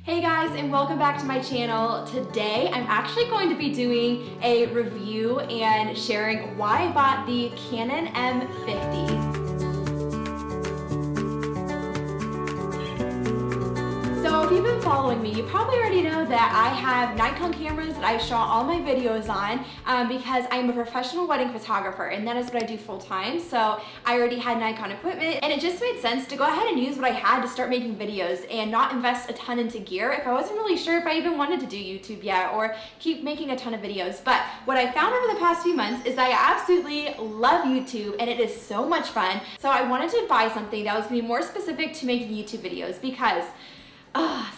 Hey guys, and welcome back to my channel. Today I'm actually going to be doing a review and sharing why I bought the Canon M50. So if you've been following me, you probably already know that I have Nikon cameras that I shot all my videos on because I'm a professional wedding photographer and that is what I do full time. So I already had Nikon equipment and it just made sense to go ahead and use what I had to start making videos and not invest a ton into gear if I wasn't really sure if I even wanted to do YouTube yet or keep making a ton of videos. But what I found over the past few months is that I absolutely love YouTube and it is so much fun. So I wanted to buy something that was going to be more specific to making YouTube videos because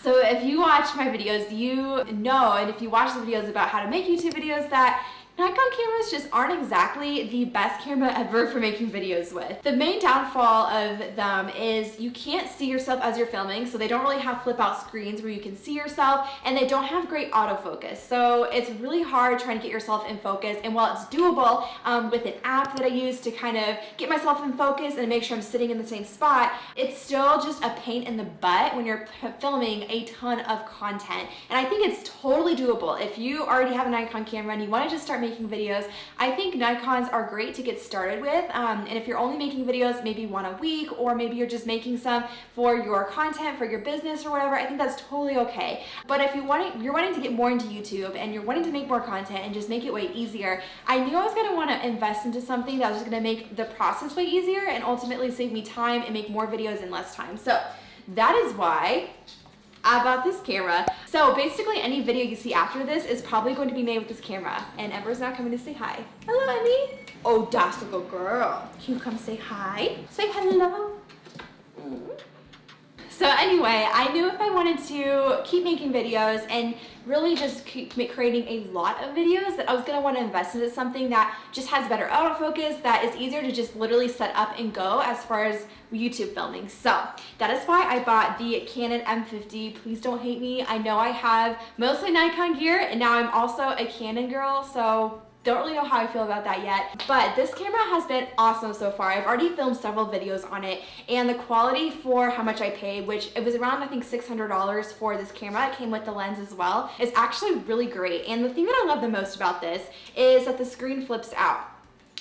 so if you watch my videos, you know, and if you watch the videos about how to make YouTube videos, that Nikon cameras just aren't exactly the best camera ever for making videos with. The main downfall of them is you can't see yourself as you're filming, so they don't really have flip out screens where you can see yourself, and they don't have great autofocus. So it's really hard trying to get yourself in focus, and while it's doable with an app that I use to kind of get myself in focus and make sure I'm sitting in the same spot, it's still just a pain in the butt when you're filming a ton of content. And I think it's totally doable. If you already have a Nikon camera and you want to just start making videos, I think Nikons are great to get started with. And if you're only making videos maybe one a week, or maybe you're just making some for your content, for your business or whatever, I think that's totally okay. But if you're wanting to get more into YouTube and you're wanting to make more content and just make it way easier, I knew I was going to want to invest into something that was just going to make the process way easier and ultimately save me time and make more videos in less time. So that is why I bought this camera. So basically any video you see after this is probably going to be made with this camera. And Ember's not coming to say hi. Hello, Emmy. Oh, that's a good girl. Can you come say hi? Say hello. So anyway, I knew if I wanted to keep making videos and really just keep creating a lot of videos, that I was going to want to invest into something that just has better autofocus, that is easier to just literally set up and go as far as YouTube filming. So that is why I bought the Canon M50. Please don't hate me. I know I have mostly Nikon gear and now I'm also a Canon girl, so don't really know how I feel about that yet, but this camera has been awesome so far. I've already filmed several videos on it, and the quality for how much I paid, which it was around I think $600 for this camera, it came with the lens as well, is actually really great. And the thing that I love the most about this is that the screen flips out.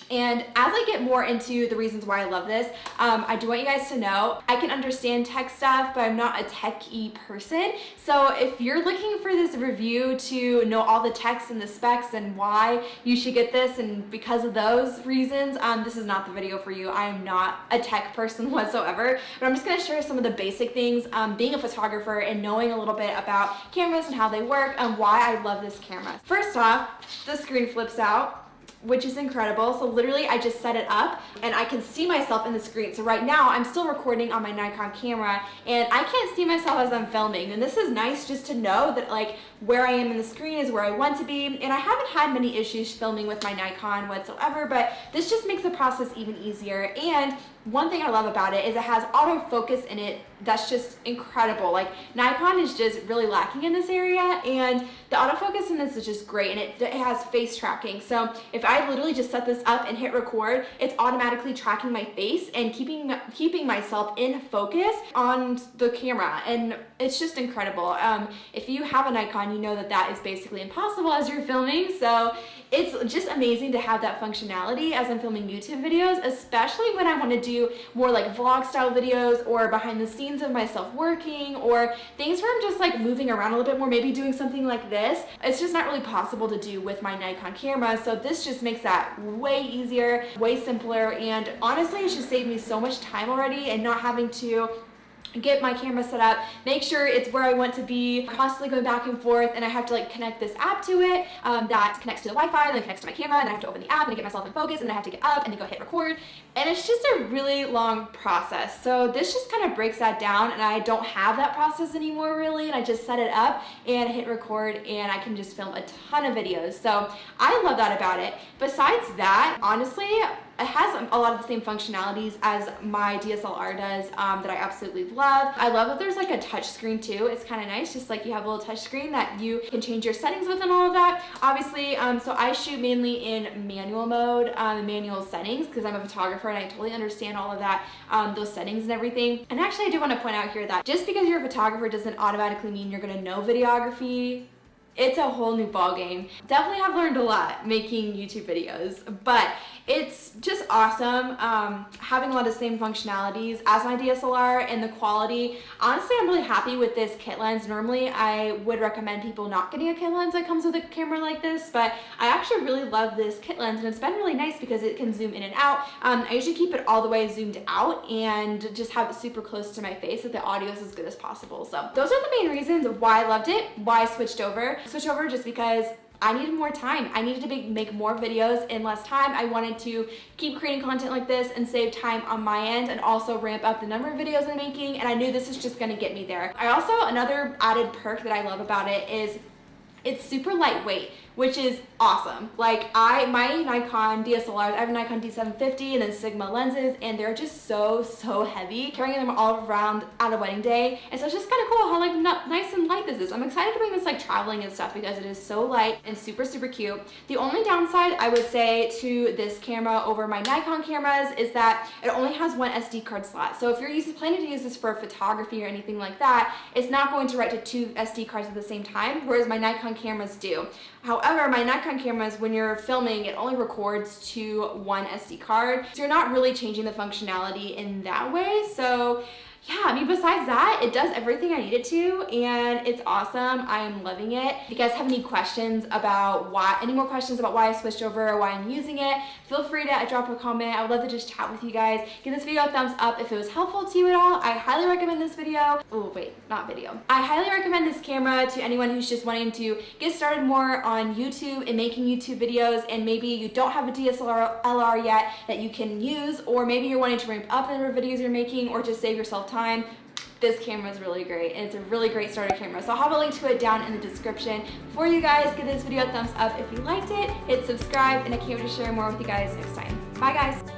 And as I get more into the reasons why I love this, I do want you guys to know I can understand tech stuff, but I'm not a techie person. So if you're looking for this review to know all the techs and the specs and why you should get this, and because of those reasons, this is not the video for you. I am not a tech person whatsoever, but I'm just going to share some of the basic things, being a photographer and knowing a little bit about cameras and how they work and why I love this camera. First off, the screen flips out, which is incredible. So literally I just set it up and I can see myself in the screen. So right now I'm still recording on my Nikon camera and I can't see myself as I'm filming. And this is nice just to know that like where I am in the screen is where I want to be. And I haven't had many issues filming with my Nikon whatsoever, but this just makes the process even easier. And one thing I love about it is it has autofocus in it that's just incredible. Like Nikon is just really lacking in this area, and the autofocus in this is just great, and it has face tracking. So if I literally just set this up and hit record, it's automatically tracking my face and keeping myself in focus on the camera, and it's just incredible. If you have a Nikon, you know that that is basically impossible as you're filming, so it's just amazing to have that functionality as I'm filming YouTube videos, especially when I want to do more like vlog style videos or behind the scenes of myself working, or things where I'm just like moving around a little bit more, maybe doing something like this. It's just not really possible to do with my Nikon camera, so this just makes that way easier, way simpler, and honestly it should save me so much time already and not having to get my camera set up, make sure it's where I want to be, constantly going back and forth, and I have to like connect this app to it that connects to the Wi-Fi, then connects to my camera, and I have to open the app and get myself in focus, and then I have to get up and then go hit record, and it's just a really long process. So this just kind of breaks that down, and I don't have that process anymore really, and I just set it up and hit record, and I can just film a ton of videos. So I love that about it. Besides that, honestly, It has a lot of the same functionalities as my DSLR does that I absolutely love. I love that there's like a touch screen too. It's kind of nice, just like you have a little touch screen that you can change your settings with and all of that. Obviously, so I shoot mainly in manual mode, manual settings, because I'm a photographer and I totally understand all of that, those settings and everything. And actually I do want to point out here that just because you're a photographer doesn't automatically mean you're gonna know videography. It's a whole new ballgame. Definitely have learned a lot making YouTube videos, but it's just awesome having a lot of the same functionalities as my DSLR and the quality. Honestly, I'm really happy with this kit lens. Normally, I would recommend people not getting a kit lens that comes with a camera like this, but I actually really love this kit lens, and it's been really nice because it can zoom in and out. I usually keep it all the way zoomed out and just have it super close to my face so the audio is as good as possible. So those are the main reasons why I loved it, why I switched over. Switch over just because I needed more time. I needed to make more videos in less time. I wanted to keep creating content like this and save time on my end and also ramp up the number of videos I'm making, and I knew this is just gonna get me there. Another added perk that I love about it is it's super lightweight, which is awesome. Like my Nikon DSLRs, I have a Nikon D750 and then Sigma lenses, and they're just so heavy, carrying them all around at a wedding day. And so it's just kind of cool how like nice and light this is. I'm excited to bring this like traveling and stuff because it is so light and super cute. The only downside I would say to this camera over my Nikon cameras is that it only has one SD card slot. So if you're planning to use this for photography or anything like that, it's not going to write to 2 SD cards at the same time, whereas my Nikon cameras do. However, my Nikon cameras, when you're filming, it only records to 1 SD card. So you're not really changing the functionality in that way. So yeah, I mean, besides that, it does everything I need it to, and it's awesome. I am loving it. If you guys have any questions about any more questions about why I switched over or why I'm using it, feel free to drop a comment. I would love to just chat with you guys. Give this video a thumbs up if it was helpful to you at all. I highly recommend this video. Oh wait, not video. I highly recommend this camera to anyone who's just wanting to get started more on YouTube and making YouTube videos, and maybe you don't have a DSLR yet that you can use, or maybe you're wanting to ramp up the number of videos you're making or just save yourself time. This camera is really great, and it's a really great starter camera. So I'll have a link to it down in the description for you guys. Give this video a thumbs up if you liked it, hit subscribe, and I can't wait to share more with you guys next time. Bye guys.